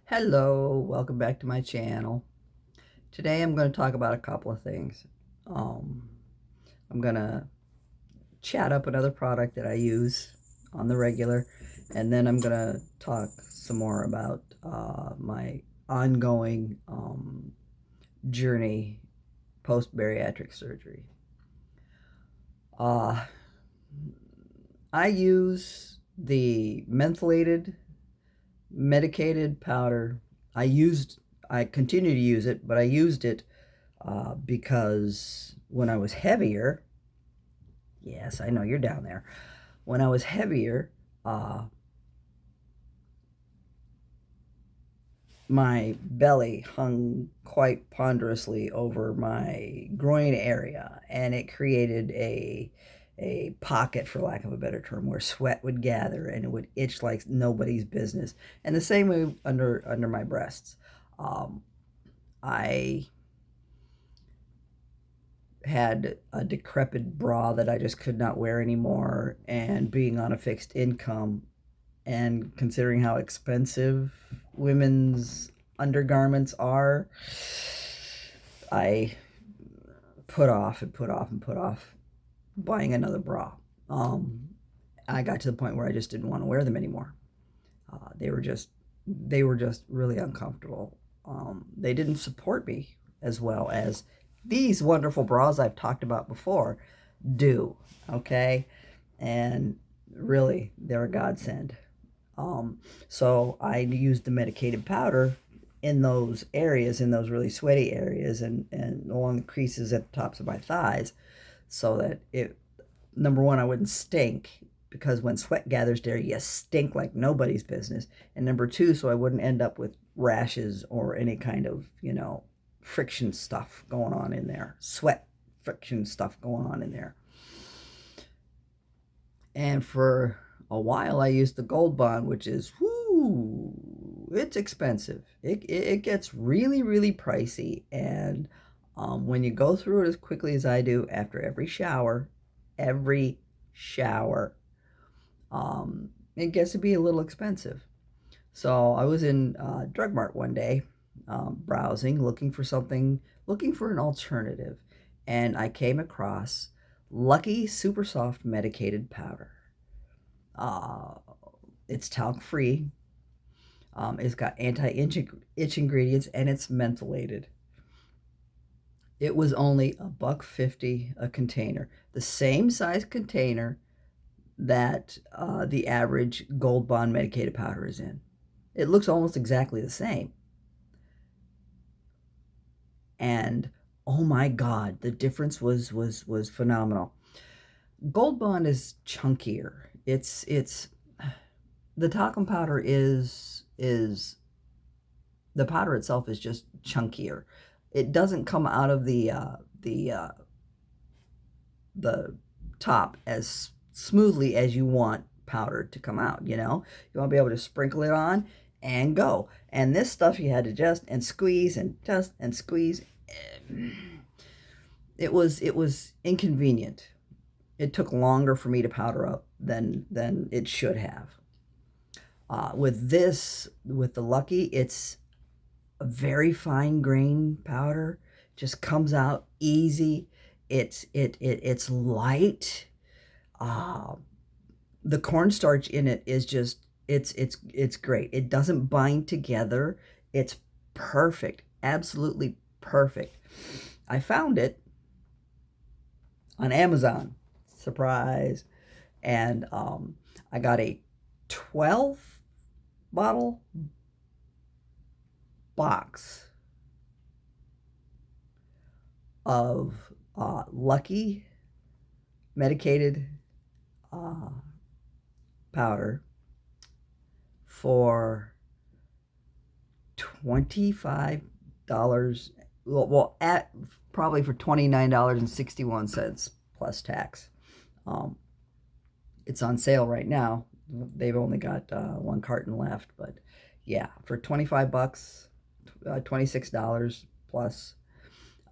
Hello, welcome back to my channel. Today I'm going to talk about a couple of things. Um, I'm going to chat up another product that I use on the regular, and then I'm going to talk some more about my ongoing journey post-bariatric surgery. Uh, I use the mentholated medicated powder. I continue to use it, but I used it because when I was heavier, yes, I know you're down there. When I was heavier, uh, my belly hung quite ponderously over my groin area, and it created a pocket, for lack of a better term, where sweat would gather and it would itch like nobody's business. And the same way under my breasts. I had a decrepit bra that I just could not wear anymore, and being on a fixed income and considering how expensive women's undergarments are, I put off and put off and put off buying another bra. I got to the point where I just didn't want to wear them anymore. They were just really uncomfortable. They didn't support me as well as these wonderful bras I've talked about before do. Okay, and really, they're a godsend. So I used the medicated powder in those areas, in those really sweaty areas, and along the creases at the tops of my thighs, so that it, number one, I wouldn't stink, because when sweat gathers there, you stink like nobody's business. And number two, so I wouldn't end up with rashes or any kind of, friction stuff going on in there, sweat friction stuff going on in there. And for a while, I used the Gold Bond, which is, whoo, it's expensive. It gets really, really pricey. And when you go through it as quickly as I do after every shower, it gets to be a little expensive. So I was in Drug Mart one day, browsing, looking for an alternative, and I came across Lucky Super Soft Medicated Powder. Uh, it's talc free. It's got anti-itch ingredients, and it's mentholated. It was only $1.50 a container, the same size container that the average Gold Bond medicated powder is in. It looks almost exactly the same. And oh my God, the difference was phenomenal. Gold Bond is chunkier. It's the talcum powder is the powder itself is just chunkier. It doesn't come out of the top as smoothly as you want powder to come out. You want to be able to sprinkle it on and go. And this stuff, you had to just and squeeze and just and squeeze. It was inconvenient. It took longer for me to powder up than it should have. With the Lucky, it's a very fine grain powder. Just comes out easy. It's light. The cornstarch in it is just it's great. It doesn't bind together. It's perfect, absolutely perfect. I found it on Amazon, surprise, and I got a 12 bottle box of Lucky medicated powder for $25. Well, at probably for $29.61 plus tax. It's on sale right now. They've only got one carton left, but yeah, for 25 bucks, $26 plus,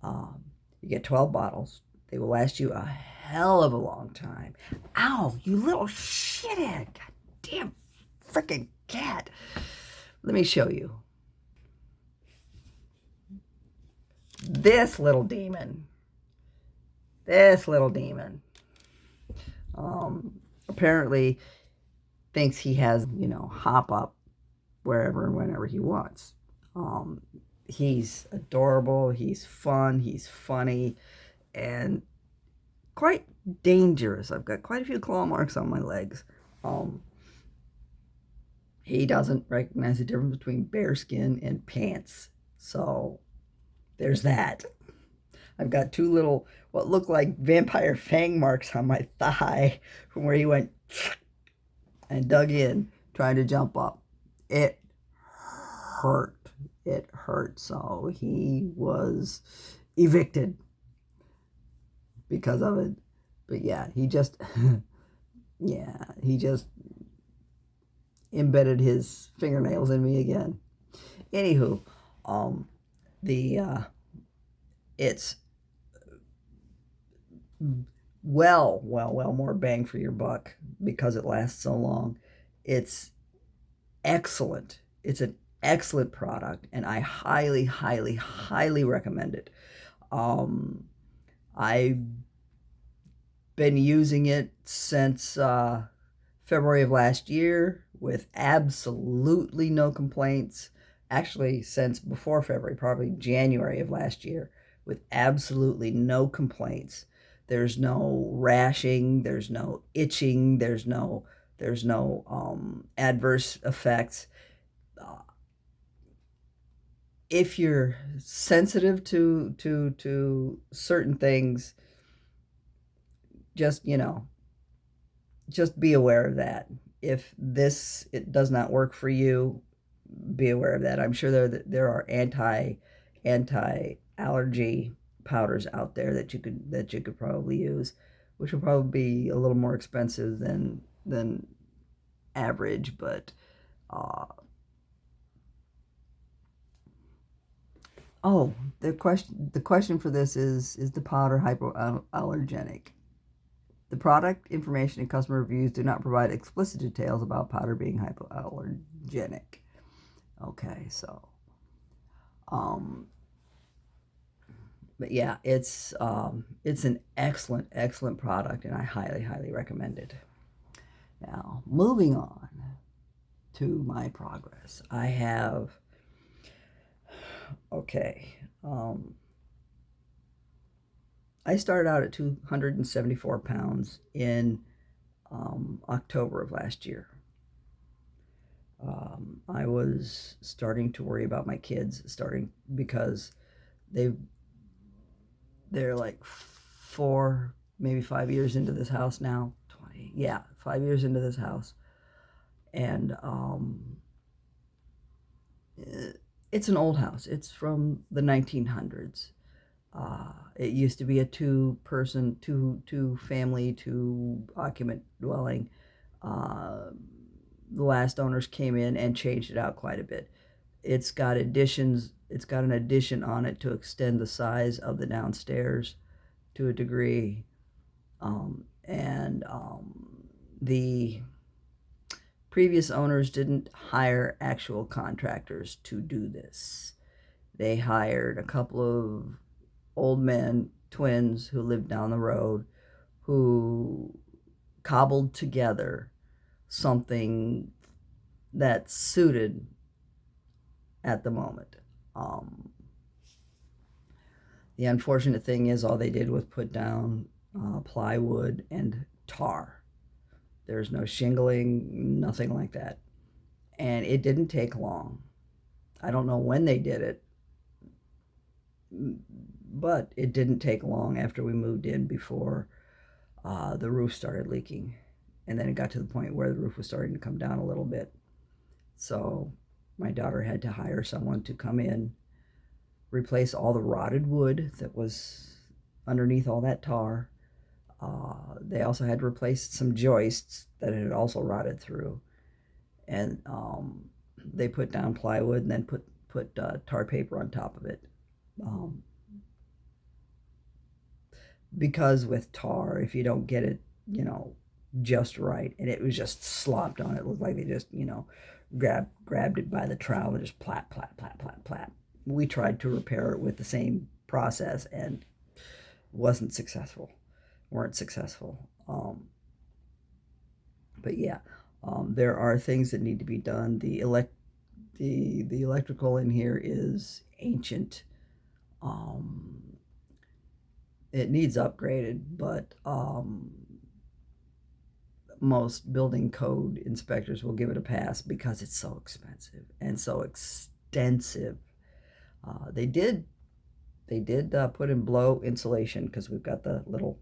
you get 12 bottles. They will last you a hell of a long time. Ow, you little shithead. God damn freaking cat. Let me show you. This little demon, this little demon, apparently thinks he has, hop up wherever and whenever he wants. He's adorable, he's fun, he's funny, and quite dangerous. I've got quite a few claw marks on my legs. He doesn't recognize the difference between bearskin and pants. So there's that. I've got two little, what look like vampire fang marks on my thigh from where he went and dug in trying to jump up. It hurt. It hurt. So he was evicted because of it. But yeah, he just embedded his fingernails in me again. Anywho, it's well more bang for your buck because it lasts so long. It's excellent. It's an excellent product, and I highly recommend it. I've been using it since February of last year with absolutely no complaints. Actually, since before February, probably January of last year, with absolutely no complaints. There's no rashing, there's no itching, there's no adverse effects. If you're sensitive to certain things, just be aware of that. If it does not work for you, be aware of that. I'm sure there are anti-allergy powders out there that you could probably use, which will probably be a little more expensive than average, but the question for this is the powder hypoallergenic? The product information and customer reviews do not provide explicit details about powder being hypoallergenic. Okay, so but yeah, it's an excellent product, and I highly recommend it. Now, moving on to my progress. I have I started out at 274 pounds in October of last year. I was starting to worry about my kids, because they're like 4, maybe 5 years into this house now. 5 years into this house, and it's an old house. It's from the 1900s. It used to be a two family, 2 occupant dwelling. The last owners came in and changed it out quite a bit. It's got additions. It's got an addition on it to extend the size of the downstairs to a degree. The previous owners didn't hire actual contractors to do this. They hired a couple of old men, twins, who lived down the road, who cobbled together something that suited at the moment. The unfortunate thing is all they did was put down plywood and tar. There's no shingling, nothing like that. And it didn't take long. I don't know when they did it, but it didn't take long after we moved in before the roof started leaking. And then it got to the point where the roof was starting to come down a little bit. So my daughter had to hire someone to come in, replace all the rotted wood that was underneath all that tar. They also had to replace some joists that had also rotted through. And they put down plywood and then put tar paper on top of it. Because with tar, if you don't get it, just right, and it was just slopped on, it looked like they just, grabbed it by the trowel and just plap. We tried to repair it with the same process and wasn't successful, weren't successful. But yeah, there are things that need to be done. The electrical in here is ancient. Um, it needs upgraded, but most building code inspectors will give it a pass because it's so expensive and so extensive. They did put in blow insulation because we've got the little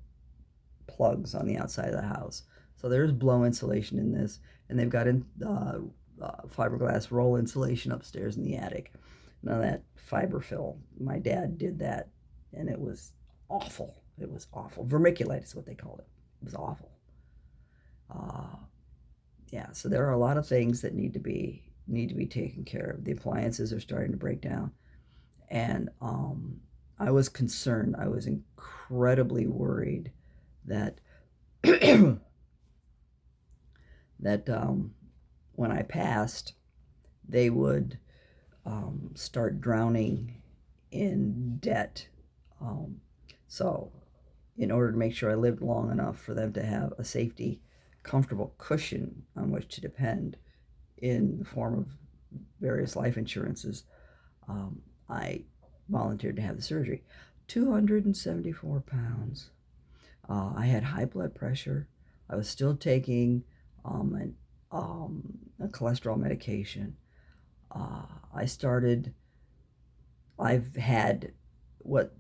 plugs on the outside of the house. So there's blow insulation in this, and they've got fiberglass roll insulation upstairs in the attic. None of that fiber fill. My dad did that, and it was awful. It was awful. Vermiculite is what they called it. It was awful. Yeah, so there are a lot of things that need to be taken care of. The appliances are starting to break down, and I was concerned. I was incredibly worried that that when I passed, they would start drowning in debt. So, in order to make sure I lived long enough for them to have a safety, comfortable cushion on which to depend in the form of various life insurances, I volunteered to have the surgery. 274 pounds. I had high blood pressure. I was still taking a cholesterol medication. I've had what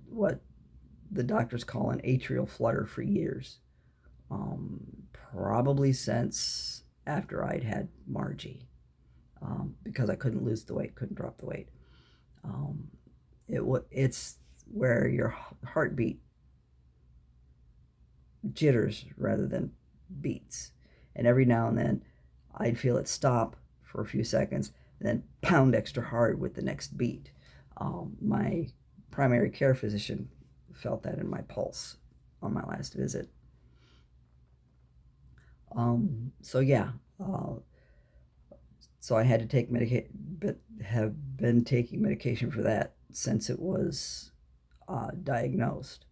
the doctors call an atrial flutter for years, probably since after I'd had Margie, because I couldn't lose the weight, couldn't drop the weight. It's where your heartbeat jitters rather than beats, and every now and then I'd feel it stop for a few seconds and then pound extra hard with the next beat. My primary care physician felt that in my pulse on my last visit. So yeah, so I had to take medication, but have been taking medication for that since it was diagnosed.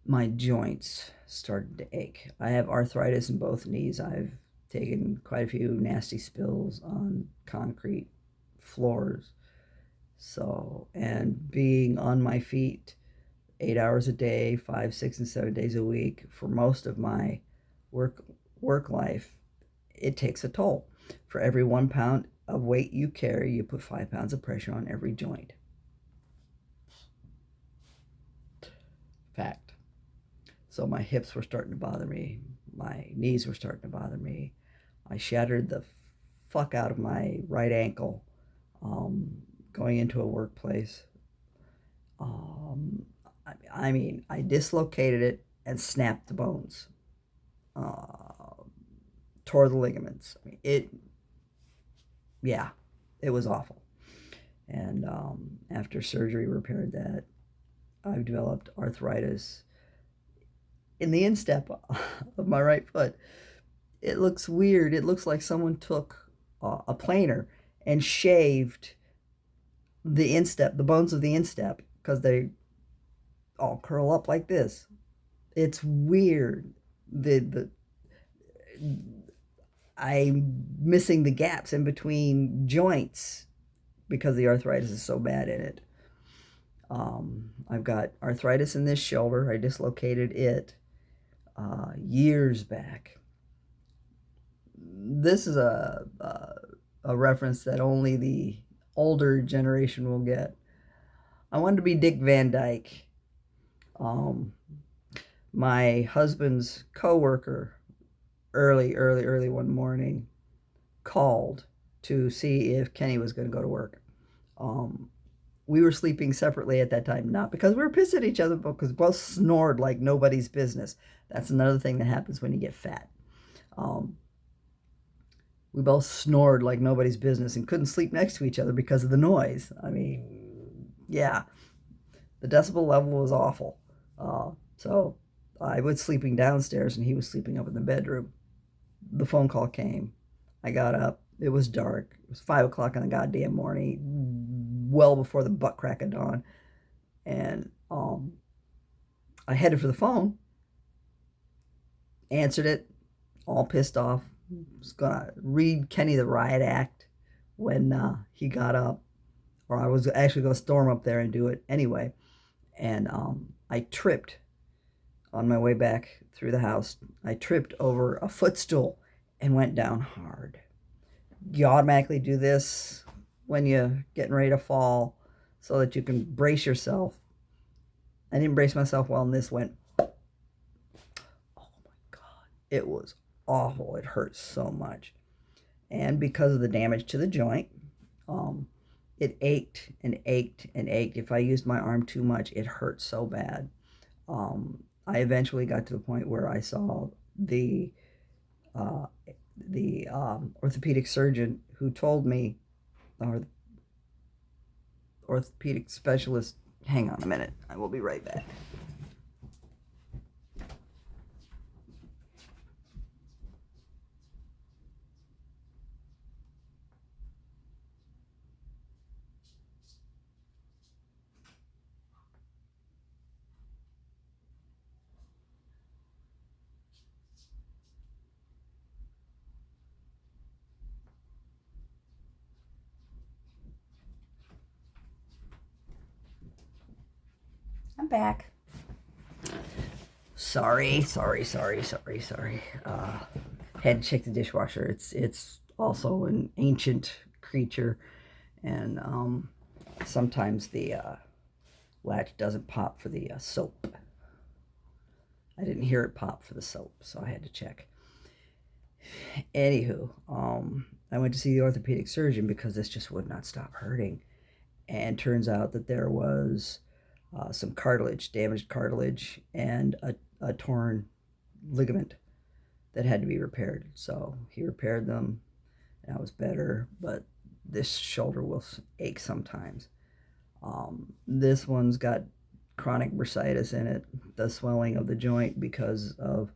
My joints started to ache. I have arthritis in both knees. I've taken quite a few nasty spills on concrete floors. So, and being on my feet 8 hours a day, 5, 6, and 7 days a week for most of my work life, it takes a toll. For every 1 pound of weight you carry, you put 5 pounds of pressure on every joint. Fact. So my hips were starting to bother me. My knees were starting to bother me. I shattered the fuck out of my right ankle going into a workplace. I mean, I dislocated it and snapped the bones. Tore the ligaments. I mean, it was awful. And after surgery repaired that, I've developed arthritis in the instep of my right foot. It looks weird. It looks like someone took a planer and shaved the instep, the bones of the instep, because they all curl up like this. It's weird. I'm missing the gaps in between joints because the arthritis is so bad in it. I've got arthritis in this shoulder. I dislocated it years back. This is a reference that only the older generation will get. I wanted to be Dick Van Dyke. My husband's coworker early one morning called to see if Kenny was going to go to work. We were sleeping separately at that time, not because we were pissed at each other, but because we both snored like nobody's business. That's another thing that happens when you get fat. We both snored like nobody's business and couldn't sleep next to each other because of the noise. I mean, yeah, the decibel level was awful. So I was sleeping downstairs and he was sleeping up in the bedroom. The phone call came. I got up. It was dark. It was 5 o'clock in the goddamn morning. well before the butt crack of dawn. And I headed for the phone, answered it, all pissed off. Was gonna read Kenny the Riot Act when he got up, or I was actually gonna storm up there and do it anyway. And I tripped on my way back through the house. I tripped over a footstool and went down hard. You automatically do this when you're getting ready to fall so that you can brace yourself. I didn't brace myself well, and this went, oh my God, it was awful. It hurt so much. And because of the damage to the joint, it ached and ached and ached. If I used my arm too much, it hurt so bad. I eventually got to the point where I saw the orthopedic surgeon who told me, or the orthopedic specialist. Hang on a minute. I will be right back. I'm back. Sorry. Had to check the dishwasher. It's also an ancient creature, and sometimes the latch doesn't pop for the soap. I didn't hear it pop for the soap, so I had to check. Anywho, I went to see the orthopedic surgeon because this just would not stop hurting, and turns out that there was some cartilage, damaged cartilage, and a torn ligament that had to be repaired. So he repaired them, and I was better, but this shoulder will ache sometimes. This one's got chronic bursitis in it, the swelling of the joint because of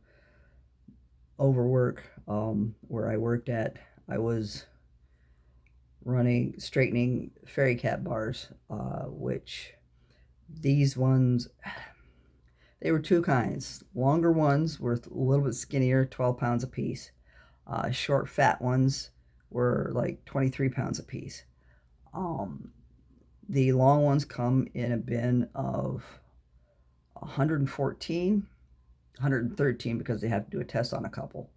overwork. Where I worked at, I was straightening ferry cap bars, which these ones, they were two kinds. Longer ones were a little bit skinnier, 12 pounds a piece. Short, fat ones were like 23 pounds a piece. The long ones come in a bin of 114, 113 because they have to do a test on a couple.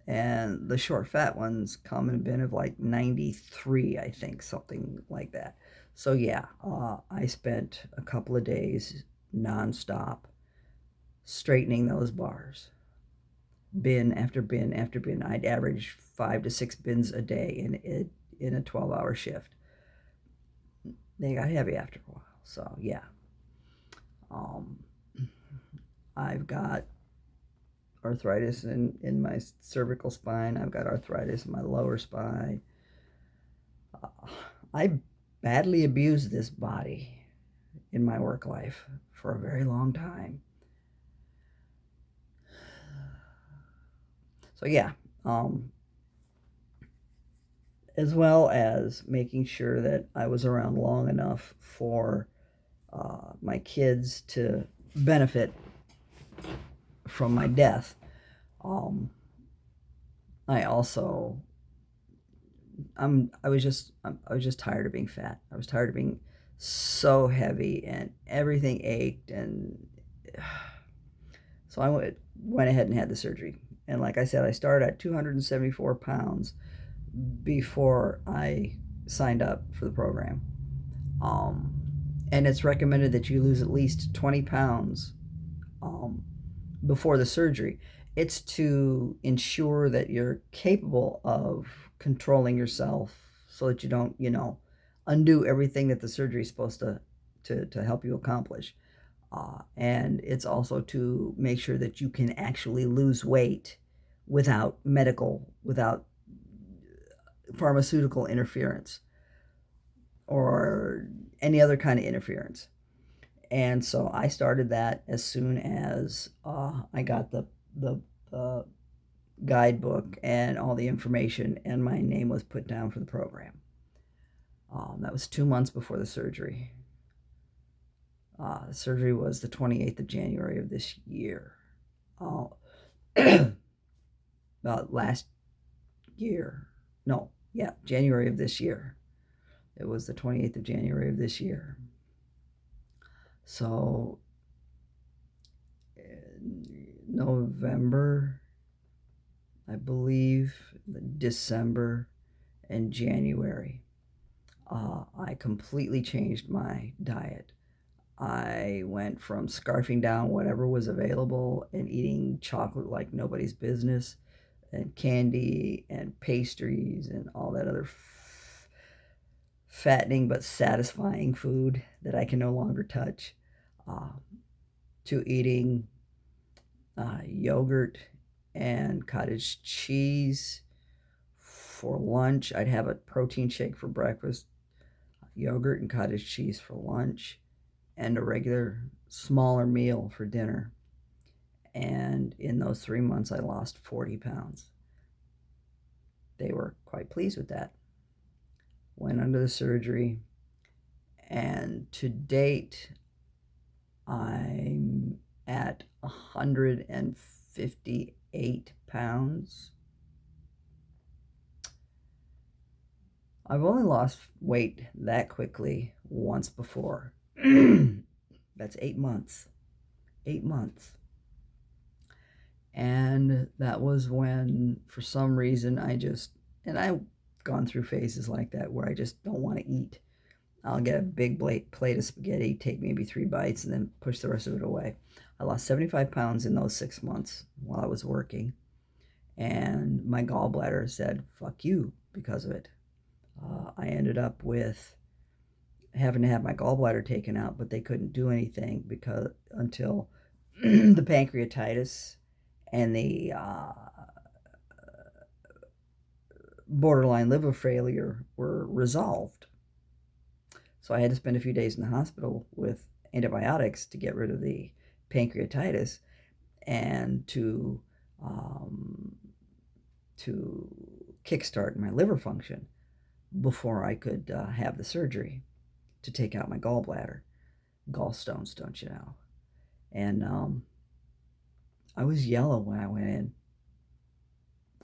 And the short, fat ones come in a bin of like 93, I think, something like that. So yeah, I spent a couple of days nonstop straightening those bars, bin after bin after bin. I'd average 5 to 6 bins a day in a 12-hour shift. They got heavy after a while. So yeah, I've got arthritis in my cervical spine. I've got arthritis in my lower spine. I badly abused this body in my work life for a very long time. So yeah, as well as making sure that I was around long enough for my kids to benefit from my death. I was just tired of being fat. I was tired of being so heavy, and everything ached, and so I went ahead and had the surgery. And like I said, I started at 274 pounds before I signed up for the program. And it's recommended that you lose at least 20 pounds before the surgery. It's to ensure that you're capable of controlling yourself so that you don't, undo everything that the surgery is supposed to help you accomplish. And it's also to make sure that you can actually lose weight without pharmaceutical interference or any other kind of interference. And so I started that as soon as I got the guidebook and all the information, and my name was put down for the program. That was 2 months before the surgery. The surgery was the 28th of January of this year. Last year. No, yeah, January of this year. It was the 28th of January of this year. So, November, I believe, December, and January, I completely changed my diet. I went from scarfing down whatever was available and eating chocolate like nobody's business, and candy and pastries and all that other fattening but satisfying food that I can no longer touch, uh, to eating yogurt and cottage cheese for lunch. I'd have a protein shake for breakfast, yogurt and cottage cheese for lunch, and a regular smaller meal for dinner. And in those 3 months, I lost 40 pounds. They were quite pleased with that. Went under the surgery, and to date, I'm at 158 pounds. I've only lost weight that quickly once before. That's 8 months. 8 months. And that was when, for some reason, and I've gone through phases like that where I just don't want to eat. I'll get a big plate of spaghetti, take maybe 3 bites, and then push the rest of it away. I lost 75 pounds in those 6 months while I was working. And my gallbladder said, fuck you, because of it. I ended up with having to have my gallbladder taken out, but they couldn't do anything until the pancreatitis and the borderline liver failure were resolved. So I had to spend a few days in the hospital with antibiotics to get rid of the pancreatitis and to kickstart my liver function before I could have the surgery to take out my gallbladder. Gallstones, don't you know? And I was yellow when I went in.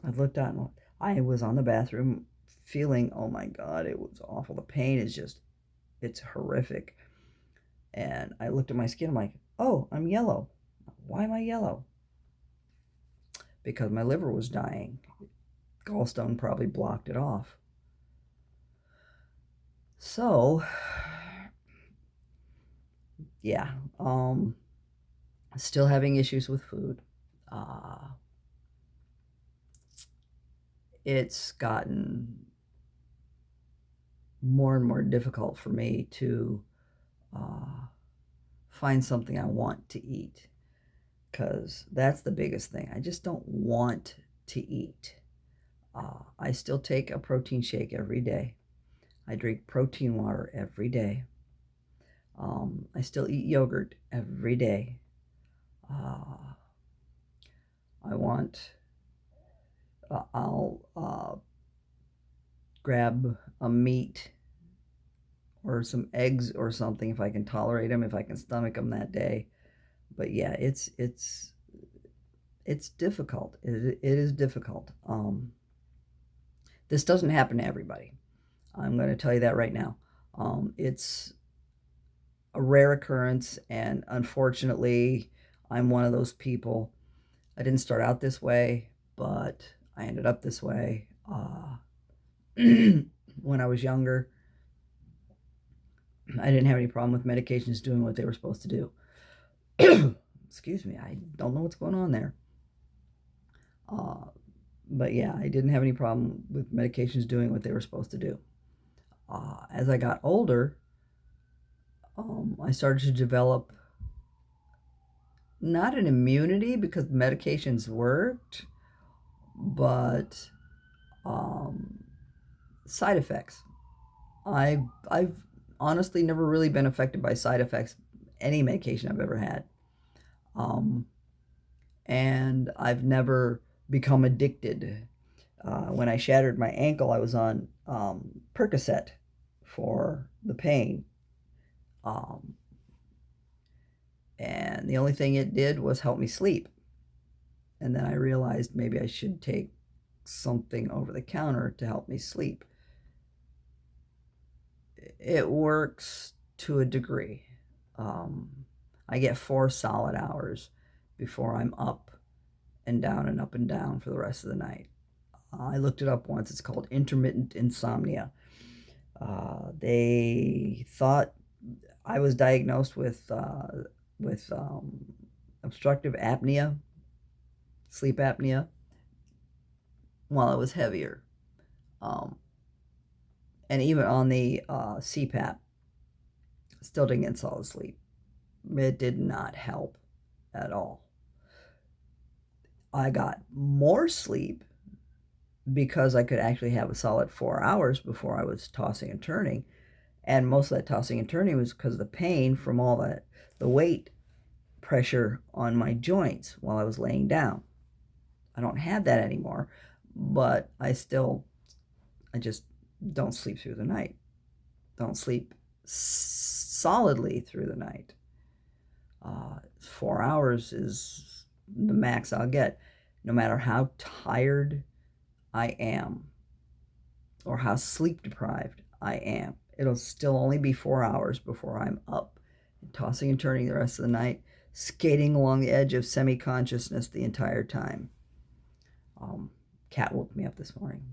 I looked out and I was on the bathroom feeling, oh my God, it was awful. The pain is it's horrific. And I looked at my skin, I'm like, oh, I'm yellow. Why am I yellow? Because my liver was dying. Gallstone probably blocked it off. So, yeah, still having issues with food. It's gotten more and more difficult for me to find something I want to eat, because that's the biggest thing. I just don't want to eat. I still take a protein shake every day. I drink protein water every day. I still eat yogurt every day. I'll grab a meat or some eggs or something if I can tolerate them, if I can stomach them that day. But yeah, it's difficult. It is difficult. This doesn't happen to everybody. I'm going to tell you that right now. It's a rare occurrence, and unfortunately, I'm one of those people. I didn't start out this way, but I ended up this way. When I was younger, I didn't have any problem with medications doing what they were supposed to do. Excuse me, I don't know what's going on there. But yeah, I didn't have any problem with medications doing what they were supposed to do. As I got older, I started to develop not an immunity because medications worked, but side effects. I've honestly never really been affected by side effects, any medication I've ever had. And I've never become addicted. When I shattered my ankle, I was on Percocet for the pain. Um, and the only thing it did was help me sleep. And then I realized maybe I should take something over the counter to help me sleep. It works to a degree. Um, I get 4 solid hours before I'm up and up and down for the rest of the night. I looked it up once. It's called intermittent insomnia. They thought I was diagnosed with obstructive apnea, sleep apnea, while I was heavier. Um, and even on the CPAP, still didn't get solid sleep. It did not help at all. I got more sleep because I could actually have a solid 4 hours before I was tossing and turning. And most of that tossing and turning was because of the pain from all the weight pressure on my joints while I was laying down. I don't have that anymore, but I just don't sleep through the night. Don't sleep solidly through the night. 4 hours is the max I'll get, no matter how tired I am or how sleep deprived I am. It'll still only be 4 hours before I'm up, tossing and turning the rest of the night, skating along the edge of semi-consciousness the entire time. Cat woke me up this morning.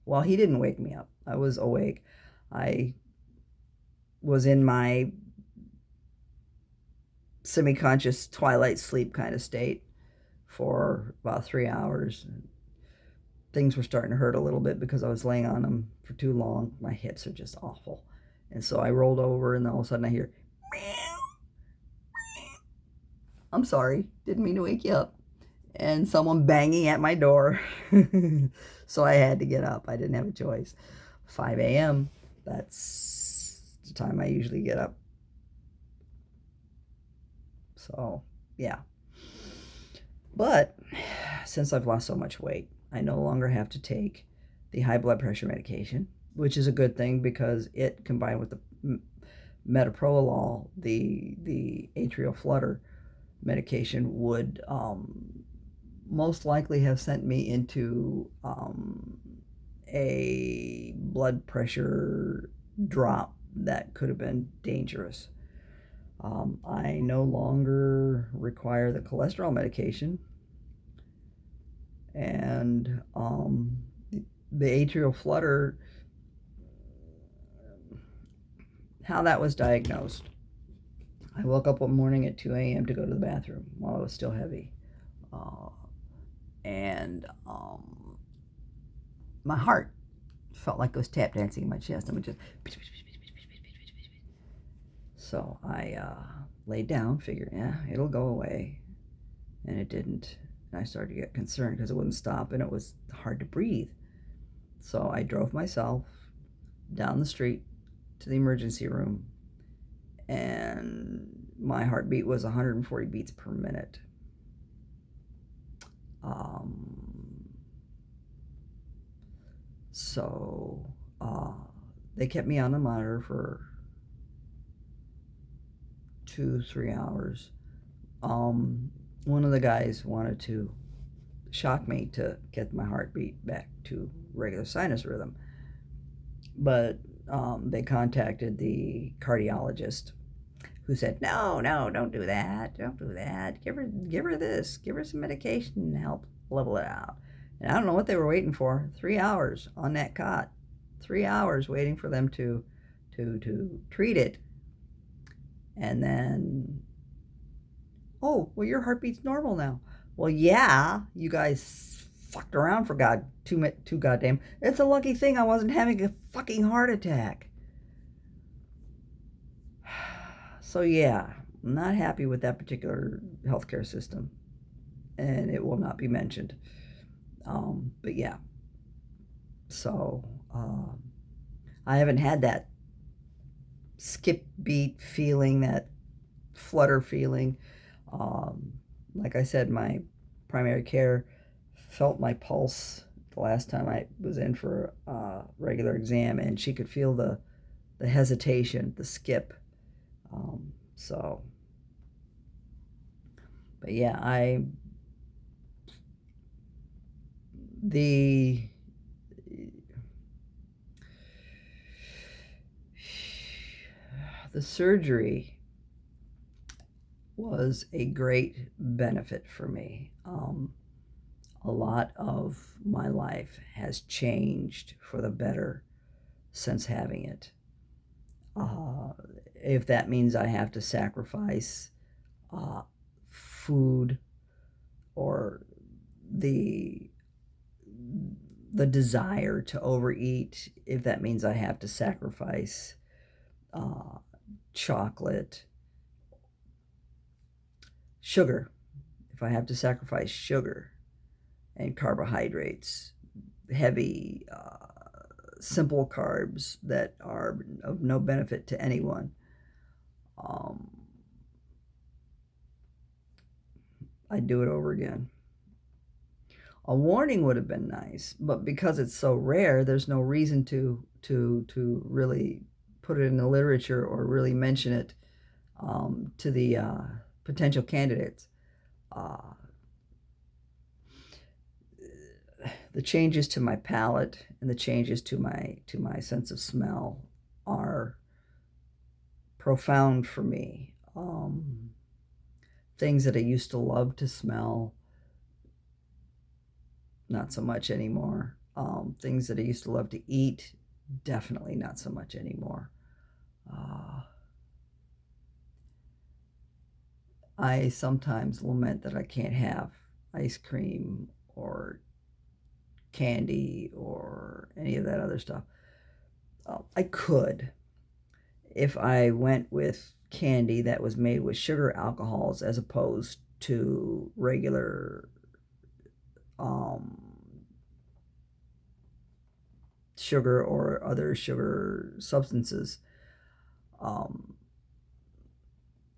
Well, he didn't wake me up. I was awake. I was in my semi-conscious twilight sleep kind of state for about 3 hours. Things were starting to hurt a little bit because I was laying on them for too long. My hips are just awful. And so I rolled over, and then all of a sudden I hear, meow. I'm sorry, didn't mean to wake you up. And someone banging at my door. So I had to get up. I didn't have a choice. 5 a.m., that's the time I usually get up. So, yeah. But since I've lost so much weight, I no longer have to take the high blood pressure medication, which is a good thing because it, combined with the metoprolol, the atrial flutter medication, would most likely have sent me into a blood pressure drop that could have been dangerous. I no longer require the cholesterol medication, and the atrial flutter, how that was diagnosed. I woke up one morning at 2 a.m. to go to the bathroom while I was still heavy. And my heart felt like it was tap dancing in my chest. And just... So I laid down, figured, yeah, it'll go away. And it didn't. And I started to get concerned because it wouldn't stop and it was hard to breathe. So I drove myself down the street to the emergency room, and my heartbeat was 140 beats per minute. So they kept me on the monitor for 2-3 hours. One of the guys wanted to shock me to get my heartbeat back to regular sinus rhythm, but they contacted the cardiologist, who said, no, don't do that. Don't do that. Give her this. Give her some medication and help level it out. And I don't know what they were waiting for. 3 hours on that cot. 3 hours waiting for them to treat it. And then, oh, well, your heartbeat's normal now. Well, yeah, you guys fucked around for too goddamn. It's a lucky thing I wasn't having a fucking heart attack. So yeah, I'm not happy with that particular healthcare system, and it will not be mentioned. But yeah, so I haven't had that skip beat feeling, that flutter feeling. Like I said, my primary care felt my pulse the last time I was in for a regular exam, and she could feel the the hesitation, the skip. So, but yeah, the the surgery was a great benefit for me. A lot of my life has changed for the better since having it. Uh, if that means I have to sacrifice uh, food or the the desire to overeat, if that means I have to sacrifice uh, chocolate, sugar, if I have to sacrifice sugar and carbohydrates, heavy, simple carbs that are of no benefit to anyone, um, I'd do it over again. A warning would have been nice, but because it's so rare, there's no reason to really put it in the literature or really mention it to the potential candidates. Uh, the changes to my palate and the changes to my sense of smell are profound for me. Things that I used to love to smell, not so much anymore. Things that I used to love to eat, definitely not so much anymore. Uh, I sometimes lament that I can't have ice cream or candy or any of that other stuff. I could if I went with candy that was made with sugar alcohols as opposed to regular sugar or other sugar substances.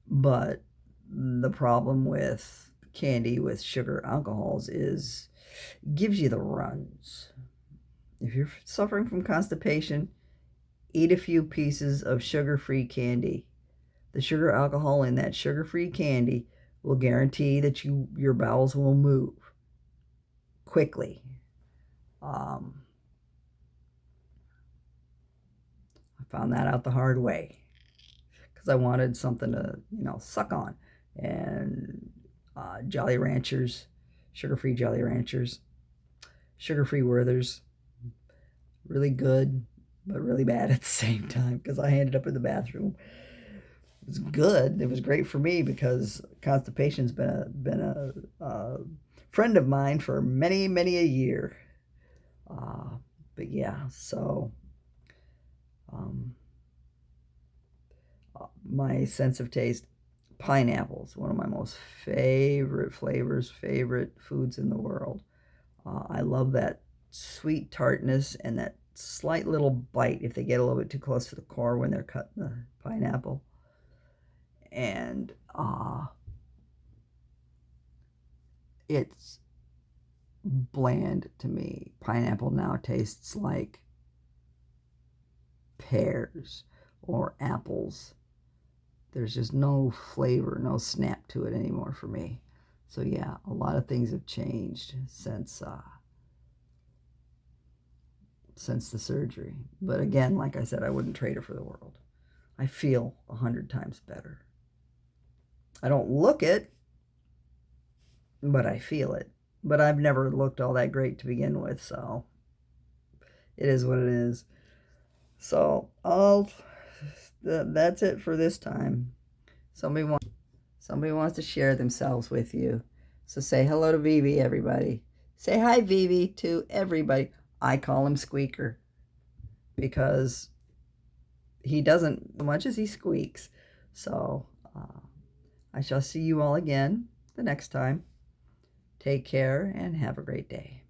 But the problem with candy with sugar alcohols is gives you the runs. If you're suffering from constipation, eat a few pieces of sugar-free candy. The sugar alcohol in that sugar-free candy will guarantee that your bowels will move quickly. I found that out the hard way because I wanted something to, suck on. And Jolly Ranchers, sugar-free Jolly Ranchers, sugar-free Werthers, really good, but really bad at the same time because I ended up in the bathroom. It was good. It was great for me because constipation's been a friend of mine for many a year. But yeah, so um, my sense of taste, pineapples, one of my most favorite flavors, favorite foods in the world. I love that sweet tartness and that slight little bite if they get a little bit too close to the core when they're cutting the pineapple. And it's bland to me. Pineapple now tastes like pears or apples. There's just no flavor, no snap to it anymore for me. So yeah, a lot of things have changed since the surgery. But again, like I said, I wouldn't trade it for the world. I feel 100 times better. I don't look it, but I feel it. But I've never looked all that great to begin with, so it is what it is. So that's it for this time. Somebody wants to share themselves with you. So say hello to Vivi, everybody. Say hi, Vivi, to everybody. I call him Squeaker because he doesn't as much as he squeaks. So I shall see you all again the next time. Take care and have a great day.